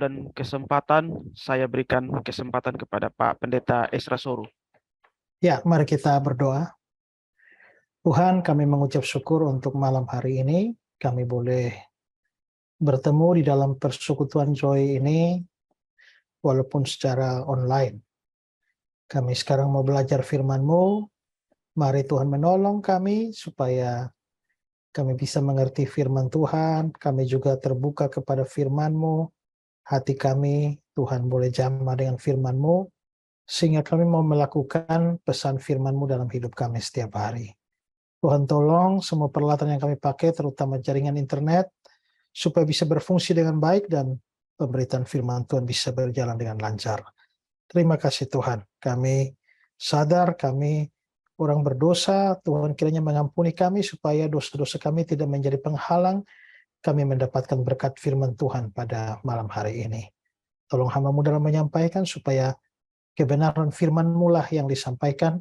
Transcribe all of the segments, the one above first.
dan kesempatan, saya berikan kesempatan kepada Pak Pendeta Esra Soru. Ya, mari kita berdoa. Tuhan, kami mengucap syukur untuk malam hari ini. Kami boleh bertemu di dalam persekutuan Joy ini, walaupun secara online. Kami sekarang mau belajar firman-Mu. Mari Tuhan menolong kami supaya kami bisa mengerti firman Tuhan. Kami juga terbuka kepada firman-Mu. Hati kami, Tuhan, boleh jamah dengan firman-Mu, sehingga kami mau melakukan pesan firman-Mu dalam hidup kami setiap hari. Tuhan tolong semua peralatan yang kami pakai, terutama jaringan internet, supaya bisa berfungsi dengan baik dan pemberitaan firman Tuhan bisa berjalan dengan lancar. Terima kasih Tuhan. Kami sadar kami orang berdosa. Tuhan kiranya mengampuni kami supaya dosa-dosa kami tidak menjadi penghalang kami mendapatkan berkat firman Tuhan pada malam hari ini. Tolong hamba-Mu dalam menyampaikan supaya kebenaran firman-Mu lah yang disampaikan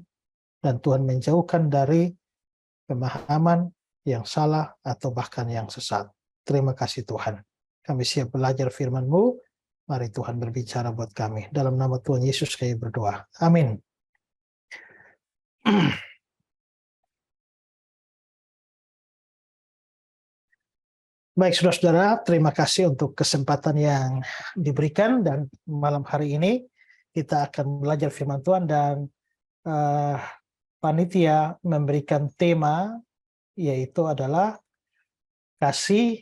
dan Tuhan menjauhkan dari pemahaman yang salah atau bahkan yang sesat. Terima kasih Tuhan. Kami siap belajar firman-Mu. Mari Tuhan berbicara buat kami. Dalam nama Tuhan Yesus kami berdoa. Amin. Baik saudara-saudara, terima kasih untuk kesempatan yang diberikan dan malam hari ini kita akan belajar firman Tuhan dan panitia memberikan tema yaitu adalah kasih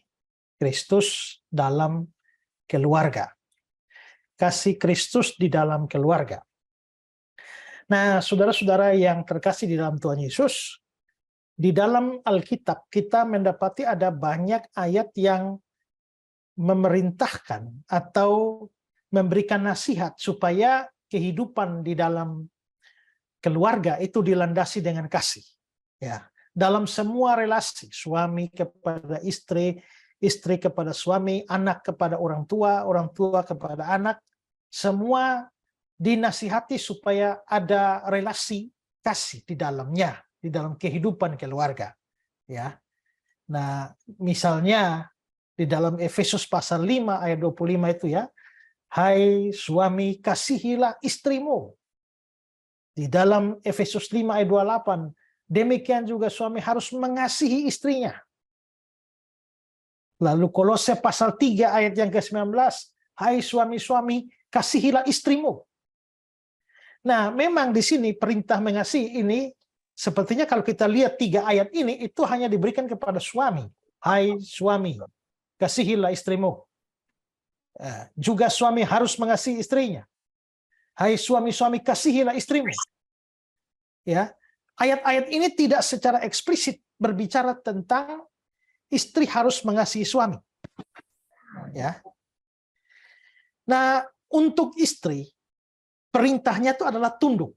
Kristus dalam keluarga. Kasih Kristus di dalam keluarga. Nah, saudara-saudara yang terkasih di dalam Tuhan Yesus, di dalam Alkitab kita mendapati ada banyak ayat yang memerintahkan atau memberikan nasihat supaya kehidupan di dalam keluarga itu dilandasi dengan kasih. Ya, dalam semua relasi, suami kepada istri, istri kepada suami, anak kepada orang tua kepada anak, semua dinasihati supaya ada relasi kasih di dalamnya, di dalam kehidupan keluarga. Ya. Nah, misalnya di dalam Efesus pasal 5 ayat 25 itu ya, hai suami kasihilah istrimu. Di dalam Efesus 5 ayat 28, demikian juga suami harus mengasihi istrinya. Lalu Kolose pasal 3 ayat yang ke-19, hai suami-suami kasihilah istrimu. Nah, memang di sini perintah mengasihi ini sepertinya kalau kita lihat 3 ayat ini itu hanya diberikan kepada suami. Hai suami, kasihilah istrimu. Juga suami harus mengasihi istrinya. Hai suami-suami, kasihilah istrimu. Ya, ayat-ayat ini tidak secara eksplisit berbicara tentang istri harus mengasihi suami. Ya. Nah, untuk istri perintahnya itu adalah tunduk.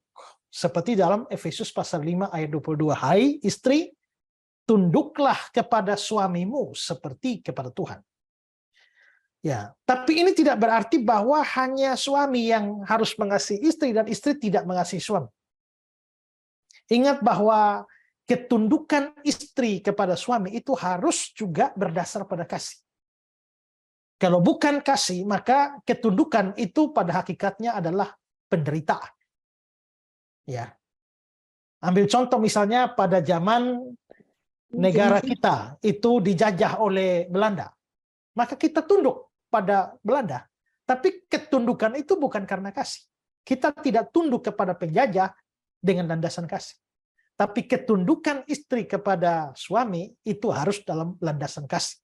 Seperti dalam Efesus pasal 5 ayat 22. Hai istri, tunduklah kepada suamimu seperti kepada Tuhan. Ya, tapi ini tidak berarti bahwa hanya suami yang harus mengasihi istri dan istri tidak mengasihi suami. Ingat bahwa ketundukan istri kepada suami itu harus juga berdasar pada kasih. Kalau bukan kasih, maka ketundukan itu pada hakikatnya adalah penderitaan. Ya. Ambil contoh misalnya pada zaman negara kita itu dijajah oleh Belanda. Maka kita tunduk pada Belanda. Tapi ketundukan itu bukan karena kasih. Kita tidak tunduk kepada penjajah dengan landasan kasih. Tapi ketundukan istri kepada suami itu harus dalam landasan kasih.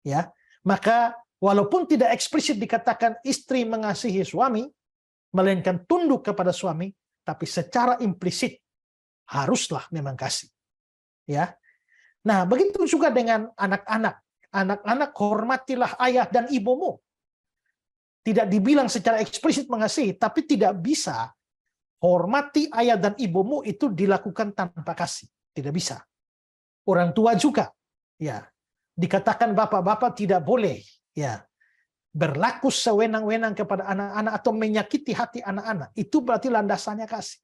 Ya. Maka walaupun tidak eksplisit dikatakan istri mengasihi suami, melainkan tunduk kepada suami, tapi secara implisit haruslah memang kasih. Ya. Nah, begitu juga dengan anak-anak. Anak-anak hormatilah ayah dan ibumu. Tidak dibilang secara eksplisit mengasihi, tapi tidak bisa hormati ayah dan ibumu itu dilakukan tanpa kasih. Tidak bisa. Orang tua juga. Ya. Dikatakan bapak-bapak tidak boleh ya berlaku sewenang-wenang kepada anak-anak atau menyakiti hati anak-anak. Itu berarti landasannya kasih.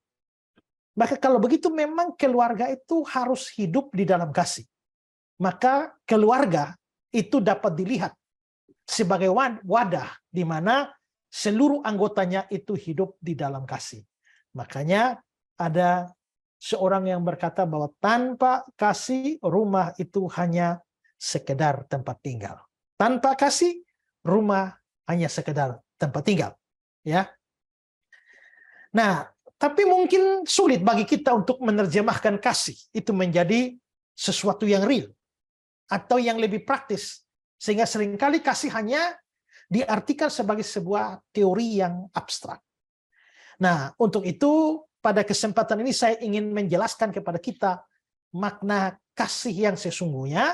Maka kalau begitu memang keluarga itu harus hidup di dalam kasih. Maka keluarga itu dapat dilihat sebagai wadah di mana seluruh anggotanya itu hidup di dalam kasih. Makanya ada seorang yang berkata bahwa tanpa kasih rumah itu hanya sekedar tempat tinggal. Tanpa kasih rumah hanya sekedar tempat tinggal. Ya. Nah, tapi mungkin sulit bagi kita untuk menerjemahkan kasih itu menjadi sesuatu yang real atau yang lebih praktis. Sehingga seringkali kasih hanya diartikan sebagai sebuah teori yang abstrak. Nah, untuk itu pada kesempatan ini saya ingin menjelaskan kepada kita makna kasih yang sesungguhnya,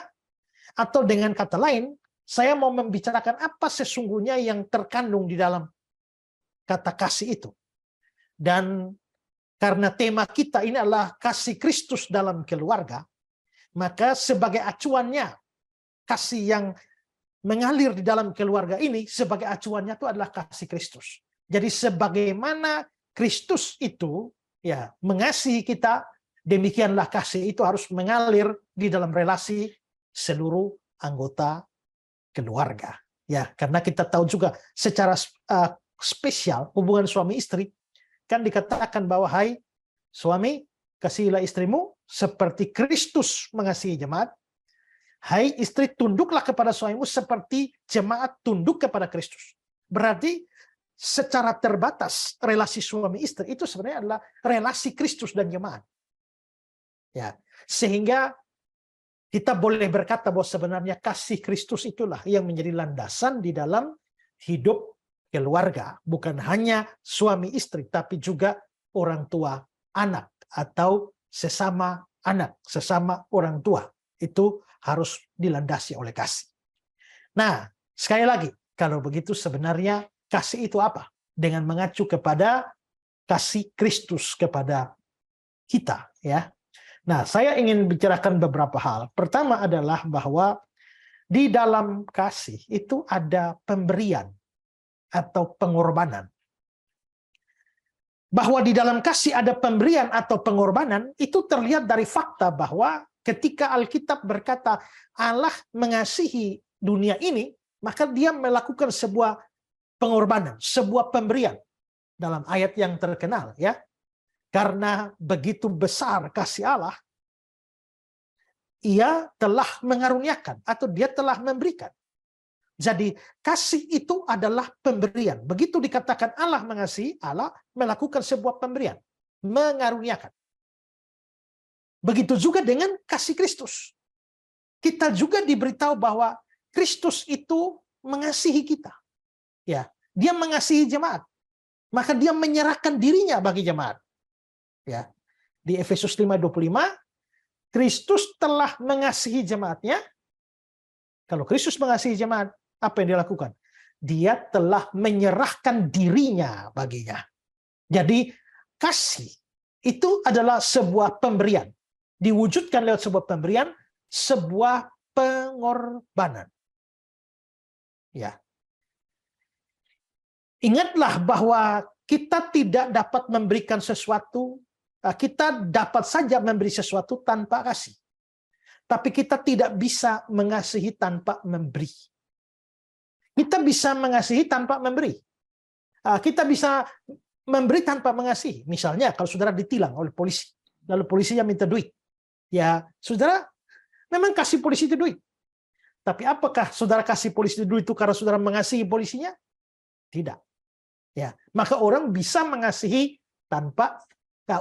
atau dengan kata lain, saya mau membicarakan apa sesungguhnya yang terkandung di dalam kata kasih itu. Dan karena tema kita ini adalah kasih Kristus dalam keluarga, maka sebagai acuannya kasih yang mengalir di dalam keluarga ini, sebagai acuannya itu adalah kasih Kristus. Jadi sebagaimana Kristus itu ya mengasihi kita, demikianlah kasih itu harus mengalir di dalam relasi seluruh anggota keluarga. Ya, karena kita tahu juga secara spesial hubungan suami istri kan dikatakan bahwa hai suami, kasihilah istrimu seperti Kristus mengasihi jemaat. Hai istri, tunduklah kepada suamimu seperti jemaat tunduk kepada Kristus. Berarti secara terbatas relasi suami istri itu sebenarnya adalah relasi Kristus dan jemaat. Ya, sehingga kita boleh berkata bahwa sebenarnya kasih Kristus itulah yang menjadi landasan di dalam hidup keluarga, bukan hanya suami istri tapi juga orang tua anak atau sesama anak, sesama orang tua. Itu harus dilandasi oleh kasih. Nah, sekali lagi, kalau begitu sebenarnya kasih itu apa? Dengan mengacu kepada kasih Kristus kepada kita, ya. Nah, saya ingin bicarakan beberapa hal. Pertama adalah bahwa di dalam kasih itu ada pemberian atau pengorbanan. Bahwa di dalam kasih ada pemberian atau pengorbanan itu terlihat dari fakta bahwa ketika Alkitab berkata Allah mengasihi dunia ini, maka dia melakukan sebuah pengorbanan, sebuah pemberian dalam ayat yang terkenal, ya. Karena begitu besar kasih Allah, ia telah mengaruniakan atau dia telah memberikan. Jadi kasih itu adalah pemberian. Begitu dikatakan Allah mengasihi, Allah melakukan sebuah pemberian, mengaruniakan. Begitu juga dengan kasih Kristus. Kita juga diberitahu bahwa Kristus itu mengasihi kita. Ya, dia mengasihi jemaat. Maka dia menyerahkan dirinya bagi jemaat. Ya. Di Efesus 5:25, Kristus telah mengasihi jemaatnya. Kalau Kristus mengasihi jemaat, apa yang dia lakukan? Dia telah menyerahkan dirinya baginya. Jadi kasih itu adalah sebuah pemberian. Diwujudkan lewat sebuah pemberian, sebuah pengorbanan. Ya. Ingatlah bahwa kita tidak dapat memberikan sesuatu, kita dapat saja memberi sesuatu tanpa kasih. Tapi kita tidak bisa mengasihi tanpa memberi. Kita bisa mengasihi tanpa memberi. Kita bisa memberi tanpa mengasihi. Misalnya kalau saudara ditilang oleh polisi, lalu polisinya minta duit. Ya, saudara memang kasih polisi itu duit. Tapi apakah saudara kasih polisi itu duit itu karena saudara mengasihi polisinya? Tidak. Ya, maka orang bisa mengasihi tanpa,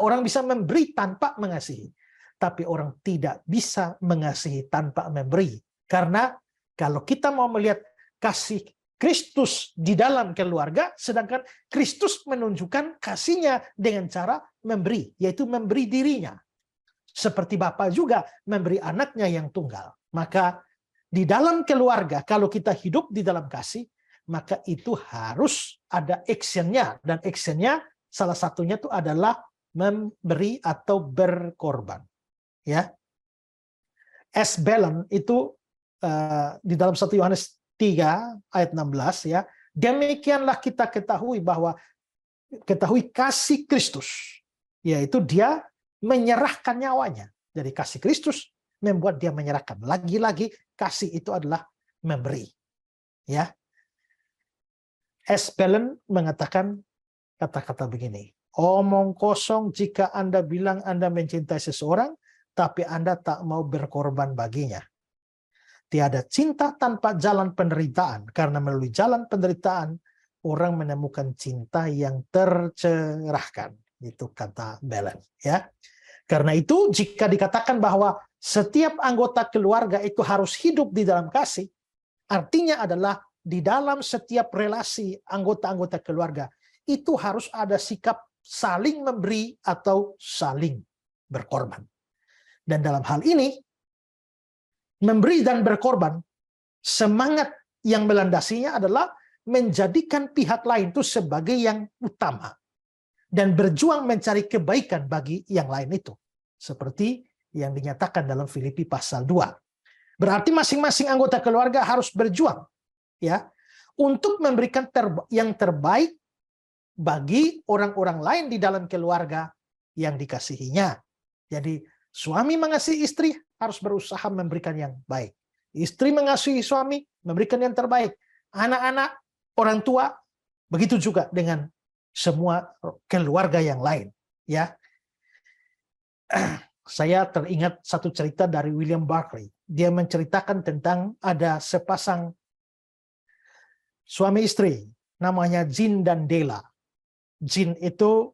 orang bisa memberi tanpa mengasihi. Tapi orang tidak bisa mengasihi tanpa memberi. Karena kalau kita mau melihat kasih Kristus di dalam keluarga, sedangkan Kristus menunjukkan kasihnya dengan cara memberi, yaitu memberi dirinya. Seperti Bapa juga memberi anaknya yang tunggal. Maka di dalam keluarga, kalau kita hidup di dalam kasih, maka itu harus ada actionnya, dan actionnya salah satunya itu adalah memberi atau berkorban. Ya, S. Belen itu di dalam 1 Yohanes 3 ayat 16, ya, demikianlah kita ketahui kasih Kristus, yaitu dia menyerahkan nyawanya. Jadi kasih Kristus membuat dia menyerahkan. Lagi-lagi kasih itu adalah memberi. Ya, S. Belen mengatakan kata-kata begini, omong kosong jika Anda bilang Anda mencintai seseorang, tapi Anda tak mau berkorban baginya. Tiada cinta tanpa jalan penderitaan, karena melalui jalan penderitaan, orang menemukan cinta yang tercerahkan. Itu kata Belen. Ya. Karena itu, jika dikatakan bahwa setiap anggota keluarga itu harus hidup di dalam kasih, artinya adalah di dalam setiap relasi anggota-anggota keluarga, itu harus ada sikap saling memberi atau saling berkorban. Dan dalam hal ini, memberi dan berkorban, semangat yang melandasinya adalah menjadikan pihak lain itu sebagai yang utama. Dan berjuang mencari kebaikan bagi yang lain itu. Seperti yang dinyatakan dalam Filipi pasal 2. Berarti masing-masing anggota keluarga harus berjuang, ya, untuk memberikan yang terbaik bagi orang-orang lain di dalam keluarga yang dikasihinya. Jadi suami mengasihi istri harus berusaha memberikan yang baik. Istri mengasihi suami memberikan yang terbaik. Anak-anak, orang tua, begitu juga dengan semua keluarga yang lain. Ya, saya teringat satu cerita dari William Barclay. Dia menceritakan tentang ada sepasang suami istri, namanya Jean dan Della. Jean itu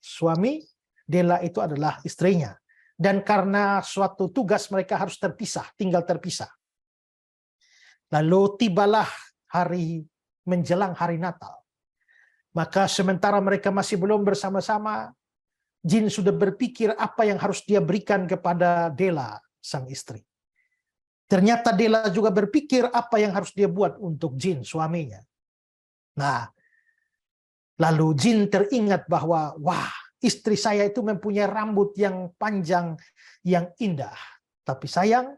suami, Della itu adalah istrinya. Dan karena suatu tugas mereka harus terpisah, tinggal terpisah. Lalu tibalah hari menjelang hari Natal. Maka sementara mereka masih belum bersama-sama, Jean sudah berpikir apa yang harus dia berikan kepada Della, sang istri. Ternyata Della juga berpikir apa yang harus dia buat untuk Jean, suaminya. Nah, lalu Jean teringat bahwa, wah, istri saya itu mempunyai rambut yang panjang, yang indah. Tapi sayang,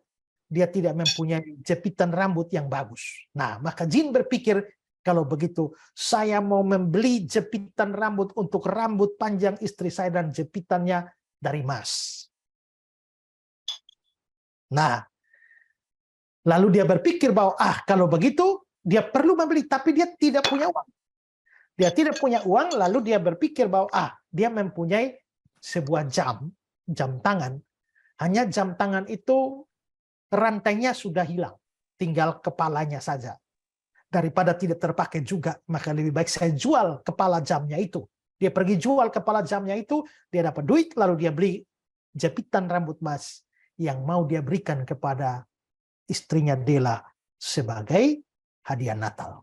dia tidak mempunyai jepitan rambut yang bagus. Nah, maka Jean berpikir, kalau begitu, saya mau membeli jepitan rambut untuk rambut panjang istri saya dan jepitannya dari emas. Nah, lalu dia berpikir bahwa, kalau begitu, dia perlu membeli, tapi dia tidak punya uang. Dia tidak punya uang, lalu dia berpikir bahwa, dia mempunyai sebuah jam tangan. Hanya jam tangan itu rantainya sudah hilang, tinggal kepalanya saja. Daripada tidak terpakai juga, maka lebih baik saya jual kepala jamnya itu. Dia pergi jual kepala jamnya itu, dia dapat duit, lalu dia beli jepitan rambut emas yang mau dia berikan kepada istrinya Della sebagai hadiah Natal.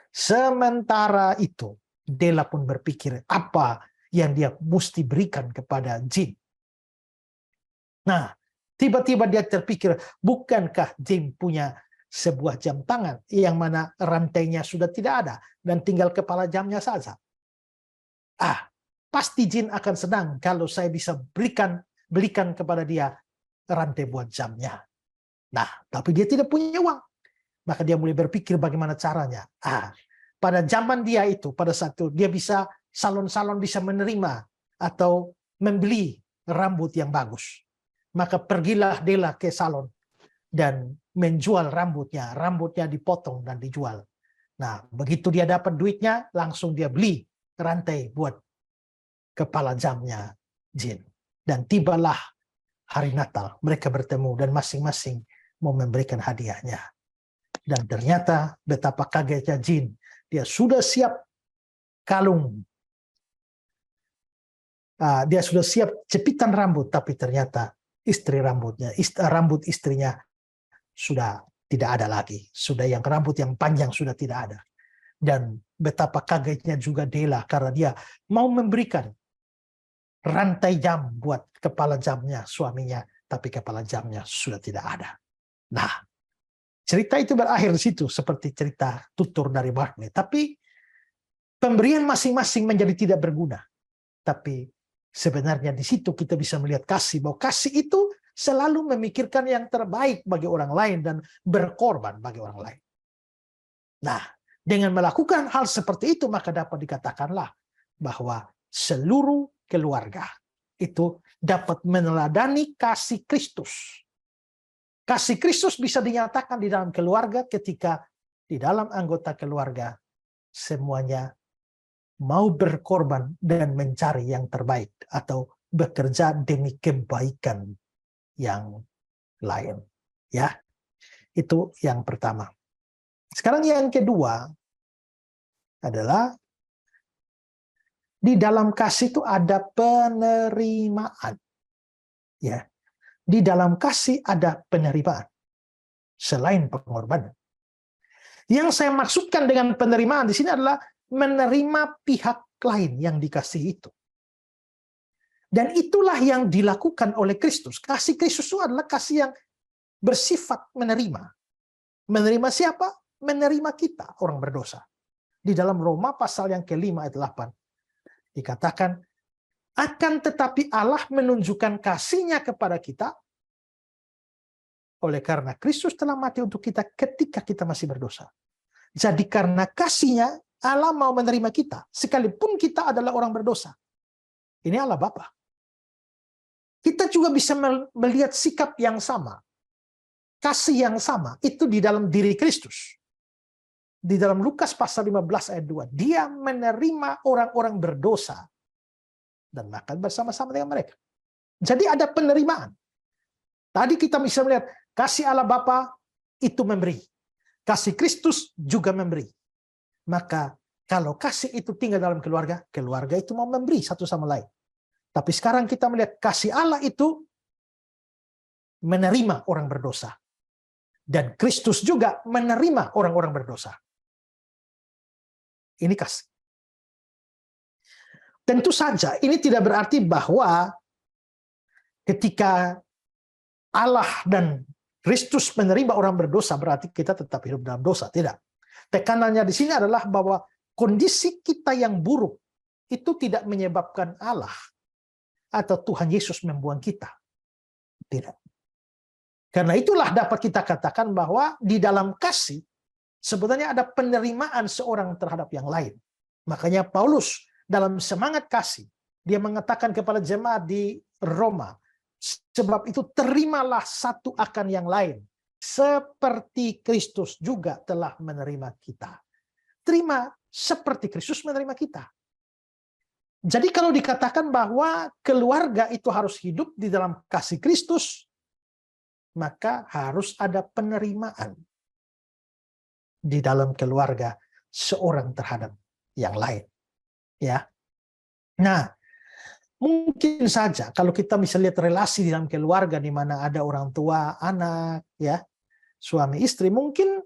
Sementara itu, Della pun berpikir apa yang dia mesti berikan kepada Jean. Nah, tiba-tiba dia terpikir, bukankah Jean punya sebuah jam tangan yang mana rantainya sudah tidak ada dan tinggal kepala jamnya saja. Pasti Jean akan senang kalau saya bisa belikan kepada dia rantai buat jamnya. Nah, tapi dia tidak punya uang. Maka dia mulai berpikir bagaimana caranya. Pada zaman dia itu, pada saat itu, dia bisa, salon-salon bisa menerima atau membeli rambut yang bagus. Maka pergilah Della ke salon dan menjual rambutnya. Rambutnya dipotong dan dijual. Nah, begitu dia dapat duitnya, langsung dia beli rantai buat kepala jamnya Jean. Dan tibalah hari Natal. Mereka bertemu dan masing-masing mau memberikan hadiahnya. Dan ternyata betapa kagetnya Jean. Dia sudah siap kalung. Dia sudah siap jepitan rambut, tapi ternyata rambut istrinya sudah tidak ada lagi. Sudah yang rambut yang panjang sudah tidak ada. Dan betapa kagetnya juga Della karena dia mau memberikan rantai jam buat kepala jamnya suaminya, tapi kepala jamnya sudah tidak ada. Nah, cerita itu berakhir di situ seperti cerita tutur dari Barclay. Tapi pemberian masing-masing menjadi tidak berguna. Tapi sebenarnya di situ kita bisa melihat kasih, bahwa kasih itu selalu memikirkan yang terbaik bagi orang lain dan berkorban bagi orang lain. Nah, dengan melakukan hal seperti itu maka dapat dikatakanlah bahwa seluruh keluarga itu dapat meneladani kasih Kristus. Kasih Kristus bisa dinyatakan di dalam keluarga ketika di dalam anggota keluarga semuanya mau berkorban dan mencari yang terbaik atau bekerja demi kebaikan yang lain. Ya, itu yang pertama. Sekarang yang kedua adalah di dalam kasih itu ada penerimaan. Ya, di dalam kasih ada penerimaan selain pengorbanan. Yang saya maksudkan dengan penerimaan di sini adalah menerima pihak lain yang dikasihi itu. Dan itulah yang dilakukan oleh Kristus. Kasih Kristus itu adalah kasih yang bersifat menerima. Menerima siapa? Menerima kita, orang berdosa. Di dalam Roma pasal yang ke-5 ayat 8 dikatakan, akan tetapi Allah menunjukkan kasih-Nya kepada kita oleh karena Kristus telah mati untuk kita ketika kita masih berdosa. Jadi karena kasih-Nya Allah mau menerima kita sekalipun kita adalah orang berdosa. Ini Allah Bapa. Kita juga bisa melihat sikap yang sama, kasih yang sama itu di dalam diri Kristus. Di dalam Lukas pasal 15 ayat 2, dia menerima orang-orang berdosa dan makan bersama-sama dengan mereka. Jadi ada penerimaan. Tadi kita bisa melihat kasih Allah Bapa itu memberi. Kasih Kristus juga memberi. Maka kalau kasih itu tinggal dalam keluarga, keluarga itu mau memberi satu sama lain. Tapi sekarang kita melihat kasih Allah itu menerima orang berdosa. Dan Kristus juga menerima orang-orang berdosa. Ini kasih. Tentu saja ini tidak berarti bahwa ketika Allah dan Kristus menerima orang berdosa berarti kita tetap hidup dalam dosa. Tidak. Tekanannya di sini adalah bahwa kondisi kita yang buruk itu tidak menyebabkan Allah atau Tuhan Yesus membuang kita. Tidak. Karena itulah dapat kita katakan bahwa di dalam kasih sebetulnya ada penerimaan seorang terhadap yang lain. Makanya Paulus dalam semangat kasih, dia mengatakan kepada jemaat di Roma, sebab itu terimalah satu akan yang lain, seperti Kristus juga telah menerima kita. Terima seperti Kristus menerima kita. Jadi kalau dikatakan bahwa keluarga itu harus hidup di dalam kasih Kristus, maka harus ada penerimaan di dalam keluarga seorang terhadap yang lain. Ya. Nah, mungkin saja kalau kita bisa lihat relasi di dalam keluarga di mana ada orang tua, anak, ya, suami istri, mungkin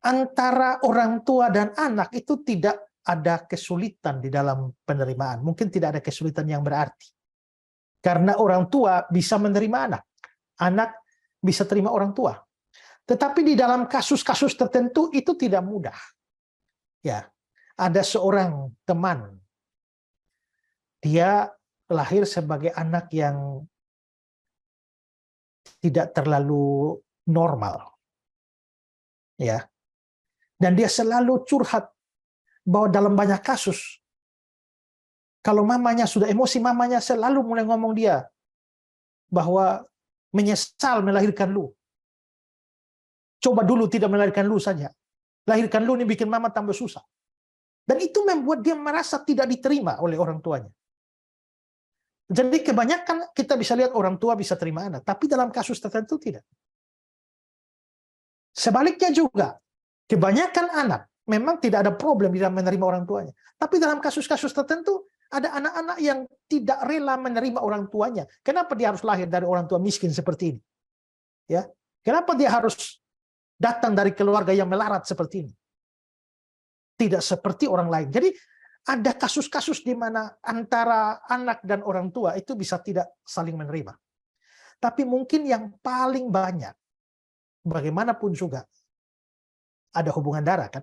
antara orang tua dan anak itu tidak ada kesulitan di dalam penerimaan. Mungkin tidak ada kesulitan yang berarti. Karena orang tua bisa menerima anak. Anak bisa terima orang tua. Tetapi di dalam kasus-kasus tertentu itu tidak mudah. Ya, ada seorang teman, dia lahir sebagai anak yang tidak terlalu normal. Ya. Dan dia selalu curhat bahwa dalam banyak kasus, kalau mamanya sudah emosi, mamanya selalu mulai ngomong dia bahwa menyesal melahirkan lu. Coba dulu tidak melahirkan lu saja. Lahirkan lu ini bikin mama tambah susah. Dan itu membuat dia merasa tidak diterima oleh orang tuanya. Jadi kebanyakan kita bisa lihat orang tua bisa terima anak, tapi dalam kasus tertentu tidak. Sebaliknya juga, kebanyakan anak memang tidak ada problem di dalam menerima orang tuanya. Tapi dalam kasus-kasus tertentu, ada anak-anak yang tidak rela menerima orang tuanya. Kenapa dia harus lahir dari orang tua miskin seperti ini? Ya, kenapa dia harus datang dari keluarga yang melarat seperti ini? Tidak seperti orang lain. Jadi ada kasus-kasus di mana antara anak dan orang tua itu bisa tidak saling menerima. Tapi mungkin yang paling banyak, bagaimanapun juga, ada hubungan darah kan?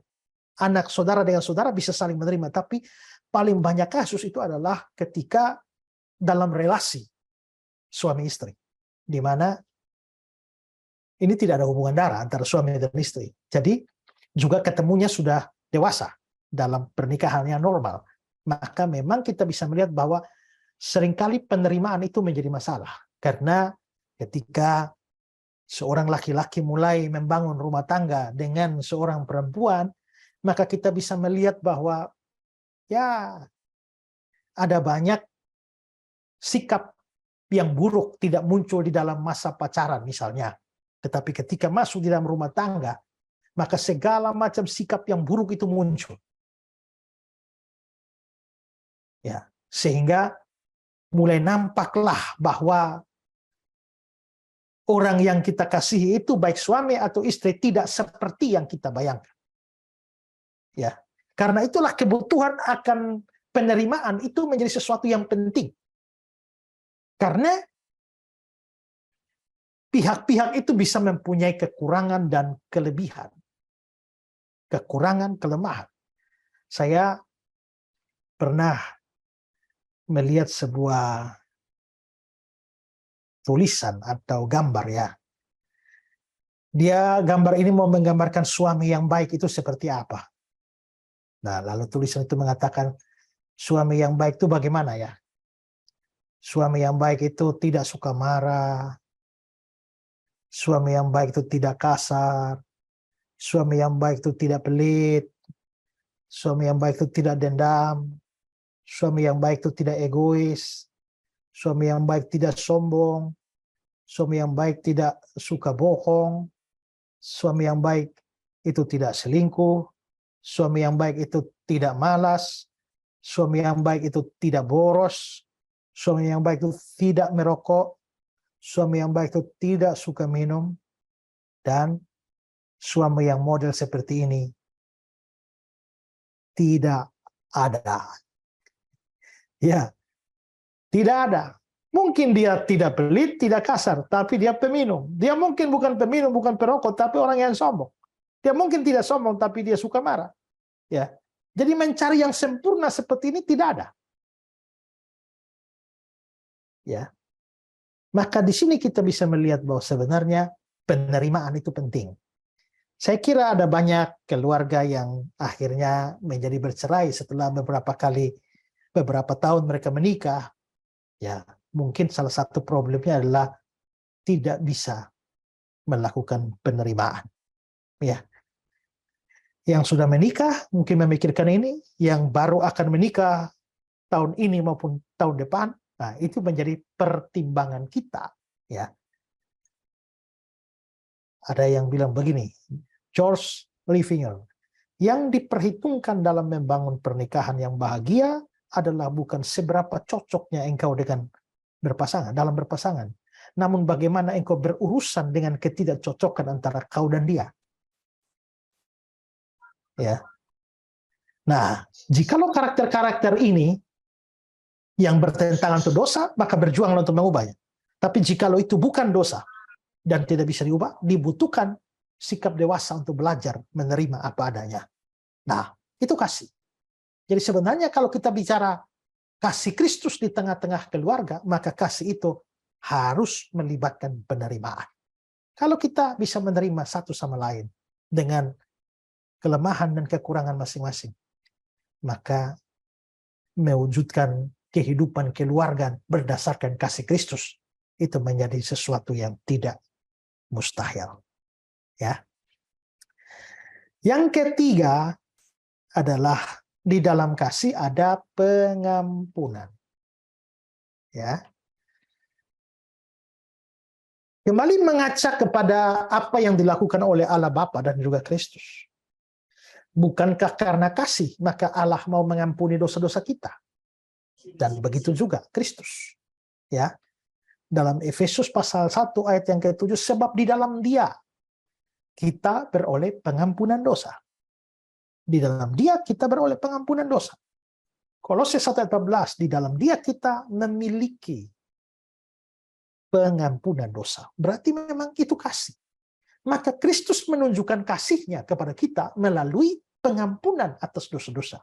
Anak saudara dengan saudara bisa saling menerima, tapi paling banyak kasus itu adalah ketika dalam relasi suami istri, di mana ini tidak ada hubungan darah antara suami dan istri. Jadi juga ketemunya sudah dewasa dalam pernikahan yang normal. Maka memang kita bisa melihat bahwa seringkali penerimaan itu menjadi masalah. Karena ketika seorang laki-laki mulai membangun rumah tangga dengan seorang perempuan, maka kita bisa melihat bahwa ya ada banyak sikap yang buruk tidak muncul di dalam masa pacaran misalnya. Tetapi ketika masuk di dalam rumah tangga, maka segala macam sikap yang buruk itu muncul. Ya, sehingga mulai nampaklah bahwa orang yang kita kasihi itu baik suami atau istri tidak seperti yang kita bayangkan. Ya, karena itulah kebutuhan akan penerimaan itu menjadi sesuatu yang penting. Karena pihak-pihak itu bisa mempunyai kekurangan dan kelebihan. Kekurangan, kelemahan. Saya pernah melihat sebuah tulisan atau gambar ya. Gambar ini mau menggambarkan suami yang baik itu seperti apa. Nah, lalu tulisan itu mengatakan suami yang baik itu bagaimana ya? Suami yang baik itu tidak suka marah. Suami yang baik itu tidak kasar. Suami yang baik itu tidak pelit. Suami yang baik itu tidak dendam. Suami yang baik itu tidak egois. Suami yang baik tidak sombong. Suami yang baik tidak suka bohong. Suami yang baik itu tidak selingkuh. Suami yang baik itu tidak malas. Suami yang baik itu tidak boros. Suami yang baik itu tidak merokok. Suami yang baik itu tidak suka minum. Dan suami yang model seperti ini tidak ada. Ya, tidak ada. Mungkin dia tidak pelit, tidak kasar, tapi dia peminum. Dia mungkin bukan peminum, bukan perokok, tapi orang yang sombong. Dia mungkin tidak sombong, tapi dia suka marah. Ya, jadi mencari yang sempurna seperti ini tidak ada. Ya, maka di sini kita bisa melihat bahwa sebenarnya penerimaan itu penting. Saya kira ada banyak keluarga yang akhirnya menjadi bercerai setelah beberapa tahun mereka menikah. Ya, mungkin salah satu problemnya adalah tidak bisa melakukan penerimaan. Ya, yang sudah menikah mungkin memikirkan ini, yang baru akan menikah tahun ini maupun tahun depan, nah itu menjadi pertimbangan kita. Ya, ada yang bilang begini, George Livingston, yang diperhitungkan dalam membangun pernikahan yang bahagia adalah bukan seberapa cocoknya engkau dengan dalam berpasangan, namun bagaimana engkau berurusan dengan ketidakcocokan antara kau dan dia. Ya. Nah, jikalau karakter-karakter ini yang bertentangan itu dosa, maka berjuanglah untuk mengubahnya. Tapi jikalau itu bukan dosa dan tidak bisa diubah, dibutuhkan sikap dewasa untuk belajar menerima apa adanya. Nah, itu kasih. Jadi sebenarnya kalau kita bicara kasih Kristus di tengah-tengah keluarga, maka kasih itu harus melibatkan penerimaan. Kalau kita bisa menerima satu sama lain dengan kelemahan dan kekurangan masing-masing, maka mewujudkan kehidupan keluarga berdasarkan kasih Kristus itu menjadi sesuatu yang tidak mustahil. Ya. Yang ketiga adalah di dalam kasih ada pengampunan. Ya. Kembali mengaca kepada apa yang dilakukan oleh Allah Bapa dan juga Kristus. Bukankah karena kasih maka Allah mau mengampuni dosa-dosa kita? Dan begitu juga Kristus. Ya. Dalam Efesus pasal 1 ayat yang ke-7, sebab di dalam Dia kita beroleh pengampunan dosa. Di dalam Dia kita beroleh pengampunan dosa. Kolose 1 ayat 14, di dalam Dia kita memiliki pengampunan dosa. Berarti memang itu kasih. Maka Kristus menunjukkan kasih-Nya kepada kita melalui pengampunan atas dosa-dosa.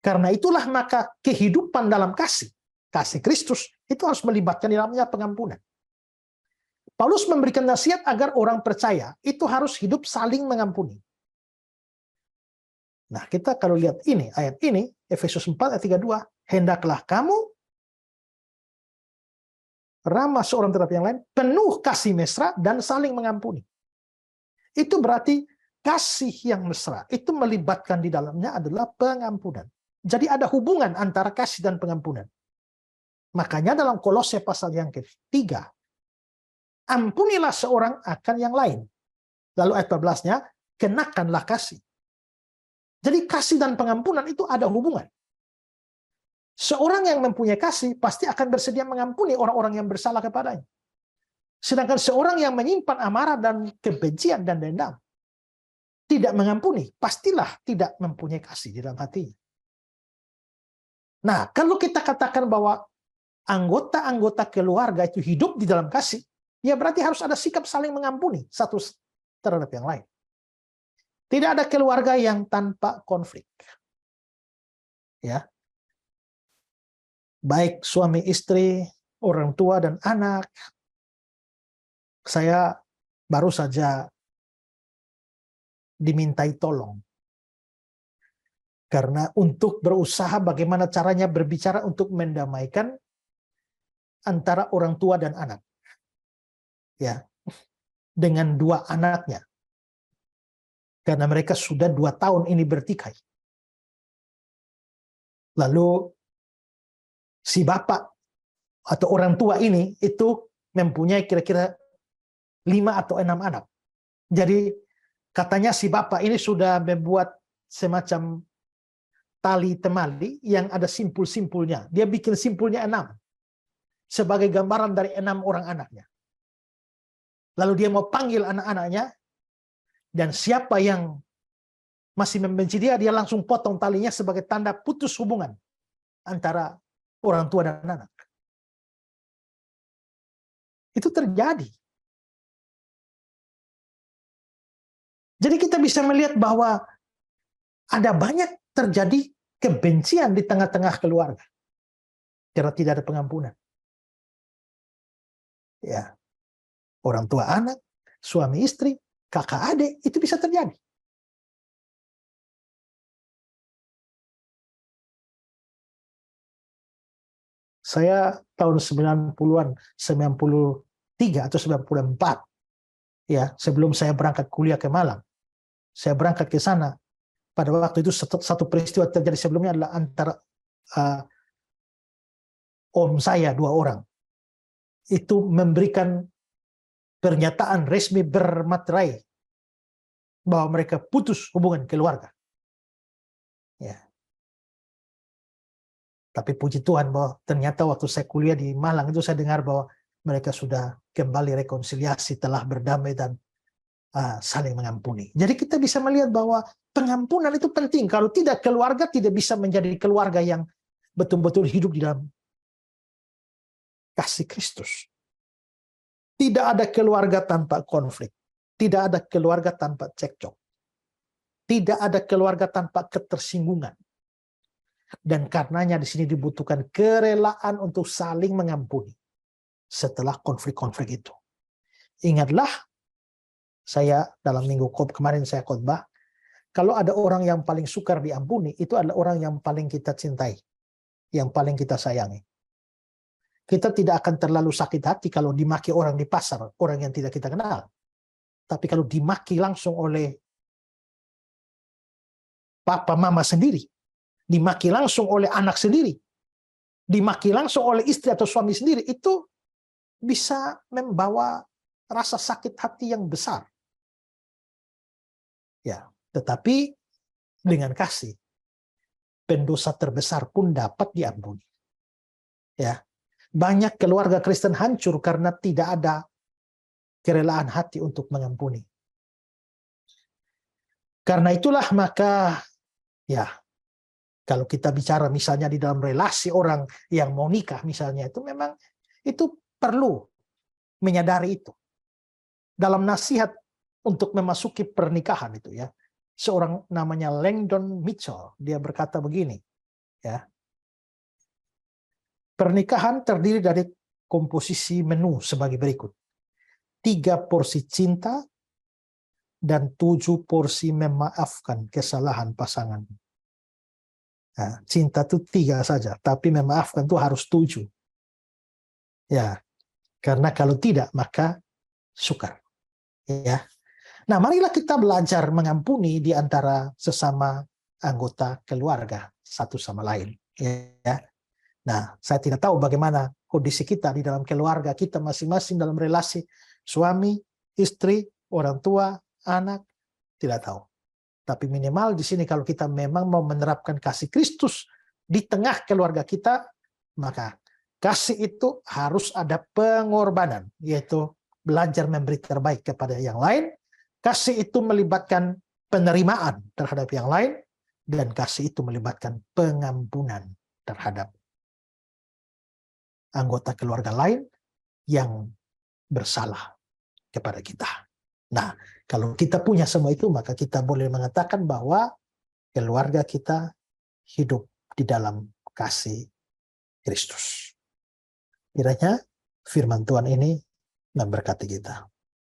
Karena itulah maka kehidupan dalam kasih Kristus itu harus melibatkan di dalamnya pengampunan. Paulus memberikan nasihat agar orang percaya itu harus hidup saling mengampuni. Nah, kita kalau lihat ini, ayat ini, Efesus 4 ayat 32, hendaklah kamu ramah seorang terhadap yang lain, penuh kasih mesra dan saling mengampuni. Itu berarti kasih yang mesra itu melibatkan di dalamnya adalah pengampunan. Jadi ada hubungan antara kasih dan pengampunan. Makanya dalam Kolose pasal yang ketiga, ampunilah seorang akan yang lain. Lalu ayat 14-nya, kenakanlah kasih. Jadi kasih dan pengampunan itu ada hubungan. Seorang yang mempunyai kasih pasti akan bersedia mengampuni orang-orang yang bersalah kepadanya. Sedangkan seorang yang menyimpan amarah dan kebencian dan dendam, tidak mengampuni, pastilah tidak mempunyai kasih di dalam hatinya. Nah, kalau kita katakan bahwa anggota-anggota keluarga itu hidup di dalam kasih, ya berarti harus ada sikap saling mengampuni satu terhadap yang lain. Tidak ada keluarga yang tanpa konflik. Ya. Baik suami istri, orang tua dan anak. Saya baru saja dimintai tolong. Karena untuk berusaha bagaimana caranya berbicara untuk mendamaikan antara orang tua dan anak. Ya. Dengan dua anaknya. Karena mereka sudah 2 tahun ini bertikai. Lalu si bapak atau orang tua ini itu mempunyai kira-kira 5 atau 6 anak. Jadi katanya si bapak ini sudah membuat semacam tali temali yang ada simpul-simpulnya. Dia bikin simpulnya 6 sebagai gambaran dari 6 orang anaknya. Lalu dia mau panggil anak-anaknya, dan siapa yang masih membenci dia, dia langsung potong talinya sebagai tanda putus hubungan antara orang tua dan anak. Itu terjadi. Jadi kita bisa melihat bahwa ada banyak terjadi kebencian di tengah-tengah keluarga karena tidak ada pengampunan. Ya, orang tua anak, suami istri, kakak adik, itu bisa terjadi. Saya tahun 90-an, 93 atau 94, ya, sebelum saya berangkat kuliah ke Malang, saya berangkat ke sana. Pada waktu itu satu peristiwa terjadi sebelumnya adalah antara om saya 2 orang. Itu memberikan pernyataan resmi bermaterai bahwa mereka putus hubungan keluarga. Ya. Tapi puji Tuhan bahwa ternyata waktu saya kuliah di Malang itu saya dengar bahwa mereka sudah kembali rekonsiliasi, telah berdamai dan saling mengampuni. Jadi kita bisa melihat bahwa pengampunan itu penting. Kalau tidak, keluarga tidak bisa menjadi keluarga yang betul-betul hidup di dalam kasih Kristus. Tidak ada keluarga tanpa konflik. Tidak ada keluarga tanpa cekcok. Tidak ada keluarga tanpa ketersinggungan. Dan karenanya di sini dibutuhkan kerelaan untuk saling mengampuni setelah konflik-konflik itu. Ingatlah, saya dalam minggu kemarin saya khotbah, kalau ada orang yang paling sukar diampuni, itu adalah orang yang paling kita cintai, yang paling kita sayangi. Kita tidak akan terlalu sakit hati kalau dimaki orang di pasar, orang yang tidak kita kenal. Tapi kalau dimaki langsung oleh papa mama sendiri, dimaki langsung oleh anak sendiri, dimaki langsung oleh istri atau suami sendiri, itu bisa membawa rasa sakit hati yang besar. Ya, tetapi dengan kasih, pendosa terbesar pun dapat diampuni. Ya. Banyak keluarga Kristen hancur karena tidak ada kerelaan hati untuk mengampuni. Karena itulah maka, ya, kalau kita bicara misalnya di dalam relasi orang yang mau nikah misalnya, itu memang itu perlu menyadari itu. Dalam nasihat untuk memasuki pernikahan itu, ya, seorang namanya Langdon Mitchell, dia berkata begini, ya. Pernikahan terdiri dari komposisi menu sebagai berikut. 3 porsi cinta dan 7 porsi memaafkan kesalahan pasangan. Nah, cinta itu 3 saja, tapi memaafkan itu harus 7. Ya, karena kalau tidak maka sukar. Ya. Nah, marilah kita belajar mengampuni di antara sesama anggota keluarga satu sama lain. Ya. Nah, saya tidak tahu bagaimana kondisi kita di dalam keluarga kita masing-masing dalam relasi suami, istri, orang tua, anak, tidak tahu. Tapi minimal di sini kalau kita memang mau menerapkan kasih Kristus di tengah keluarga kita, maka kasih itu harus ada pengorbanan, yaitu belajar memberi terbaik kepada yang lain. Kasih itu melibatkan penerimaan terhadap yang lain, dan kasih itu melibatkan pengampunan terhadap anggota keluarga lain yang bersalah kepada kita. Nah, kalau kita punya semua itu, maka kita boleh mengatakan bahwa keluarga kita hidup di dalam kasih Kristus. Kiranya firman Tuhan ini memberkati kita.